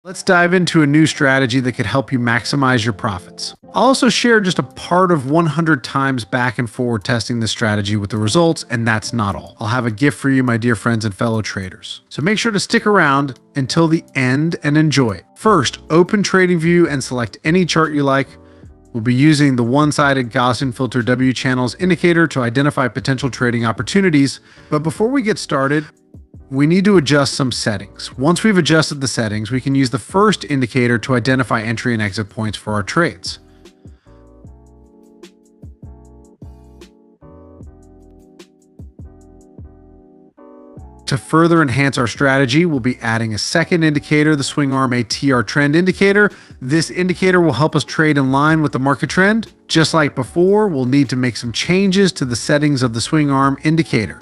Let's dive into a new strategy that could help you maximize your profits. I'll also share just a part of 100 times back and forward testing this strategy with the results, and that's not all. I'll have a gift for you, my dear friends and fellow traders. So make sure to stick around until the end and enjoy it. First, open TradingView and select any chart you like. We'll be using the one-sided Gaussian filter W channels indicator to identify potential trading opportunities. But before we get started, we need to adjust some settings. Once we've adjusted the settings, we can use the first indicator to identify entry and exit points for our trades. To further enhance our strategy, we'll be adding a second indicator, the swing arm ATR trend indicator. This indicator will help us trade in line with the market trend. Just like before, we'll need to make some changes to the settings of the swing arm indicator.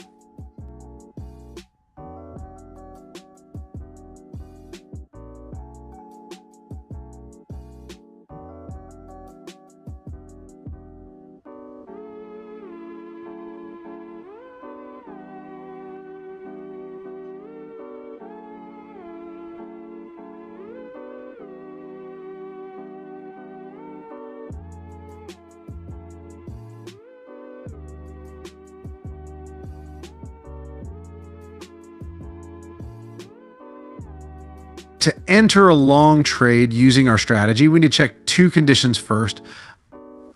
To enter a long trade using our strategy, we need to check two conditions first.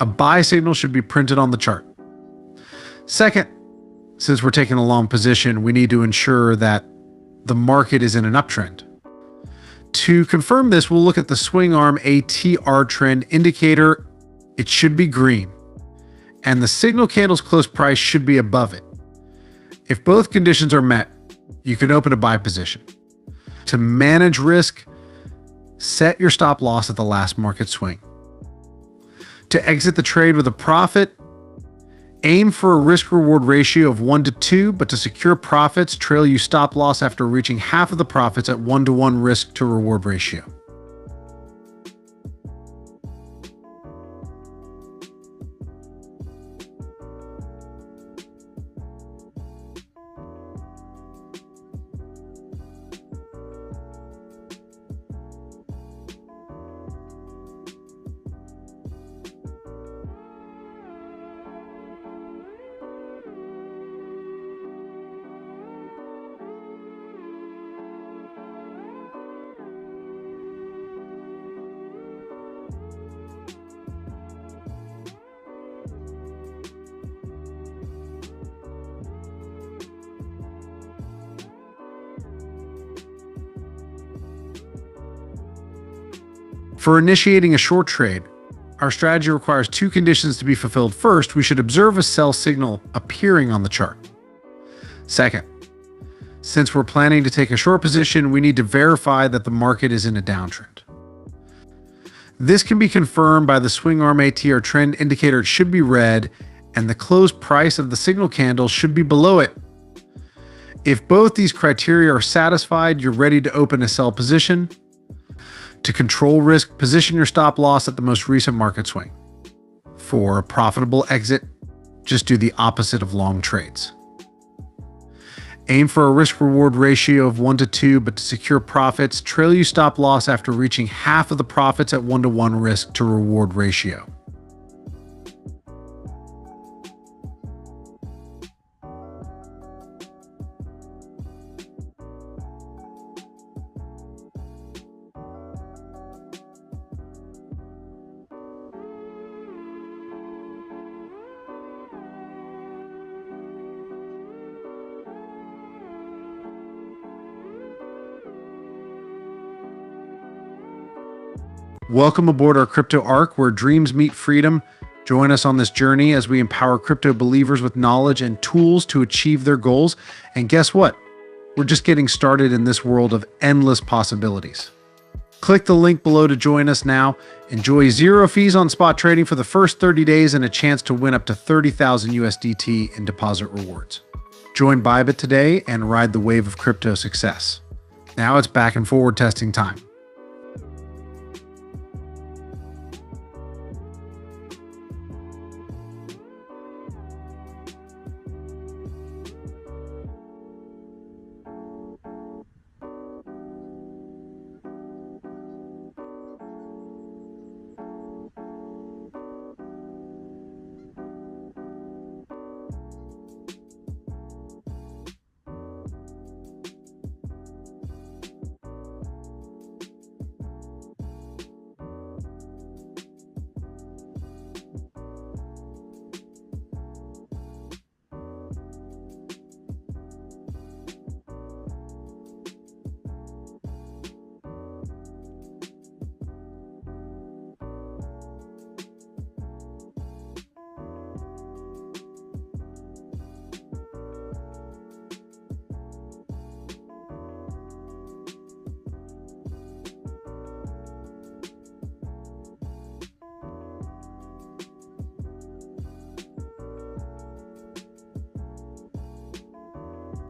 A buy signal should be printed on the chart. Second, since we're taking a long position, we need to ensure that the market is in an uptrend. To confirm this, we'll look at the swing arm ATR trend indicator. It should be green, and the signal candle's close price should be above it. If both conditions are met, you can open a buy position. To manage risk, set your stop loss at the last market swing. To exit the trade with a profit, aim for a risk-reward ratio of 1:2, but to secure profits, trail you stop loss after reaching half of the profits at 1:1 risk-to-reward ratio. For initiating a short trade, our strategy requires two conditions to be fulfilled. First, we should observe a sell signal appearing on the chart. Second, since we're planning to take a short position, we need to verify that the market is in a downtrend. This can be confirmed by the swing arm ATR trend indicator. It should be red, and the close price of the signal candle should be below it. If both these criteria are satisfied, you're ready to open a sell position. To control risk, position your stop loss at the most recent market swing. For a profitable exit, just do the opposite of long trades. Aim for a risk-reward ratio of 1:2, but to secure profits, trail you stop loss after reaching half of the profits at 1:1 risk-to-reward ratio. Welcome aboard our crypto arc where dreams meet freedom. Join us on this journey as we empower crypto believers with knowledge and tools to achieve their goals. And guess what? We're just getting started in this world of endless possibilities. Click the link below to join us now. Enjoy 0 fees on spot trading for the first 30 days and a chance to win up to 30,000 USDT in deposit rewards. Join Bybit today and ride the wave of crypto success. Now it's back and forward testing time.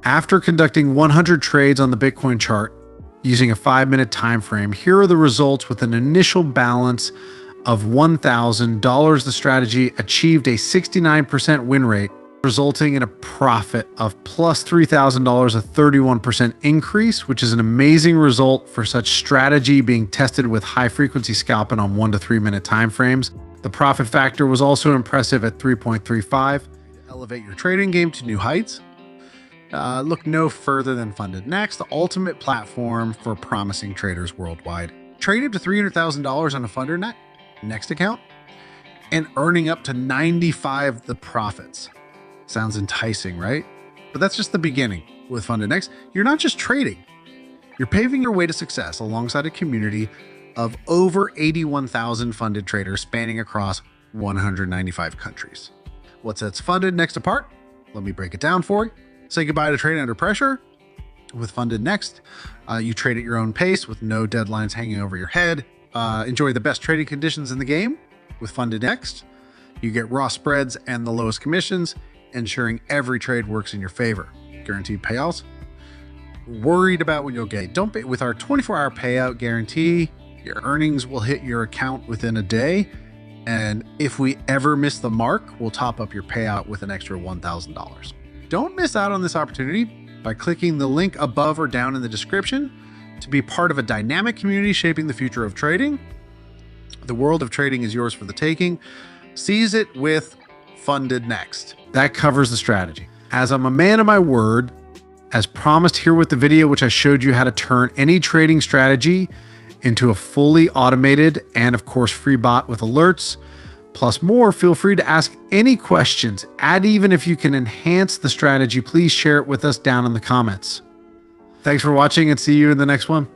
After conducting 100 trades on the Bitcoin chart using a 5-minute time frame, here are the results with an initial balance of $1,000. The strategy achieved a 69% win rate, resulting in a profit of plus $3,000, a 31% increase, which is an amazing result for such strategy being tested with high-frequency scalping on 1 to 3 minute time frames. The profit factor was also impressive at 3.35. Elevate your trading game to new heights. Look no further than Funded Next, the ultimate platform for promising traders worldwide. Trade up to $300,000 on a Funded Next account and earning up to 95 the profits. Sounds enticing, right? But that's just the beginning. With Funded Next, you're not just trading. You're paving your way to success alongside a community of over 81,000 funded traders spanning across 195 countries. What sets Funded Next apart? Let me break it down for you. Say goodbye to trading under pressure. With Funded Next, you trade at your own pace with no deadlines hanging over your head. Enjoy the best trading conditions in the game. With Funded Next, you get raw spreads and the lowest commissions, ensuring every trade works in your favor. Guaranteed payouts. Worried about when you'll get? Don't be. With our 24-hour payout guarantee, your earnings will hit your account within a day. And if we ever miss the mark, we'll top up your payout with an extra $1,000. Don't miss out on this opportunity by clicking the link above or down in the description to be part of a dynamic community shaping the future of trading. The world of trading is yours for the taking. Seize it with Funded Next. That covers the strategy. As I'm a man of my word, as promised here with the video, which I showed you how to turn any trading strategy into a fully automated and of course free bot with alerts, plus more, feel free to ask any questions. And even if you can enhance the strategy, please share it with us down in the comments. Thanks for watching and see you in the next one.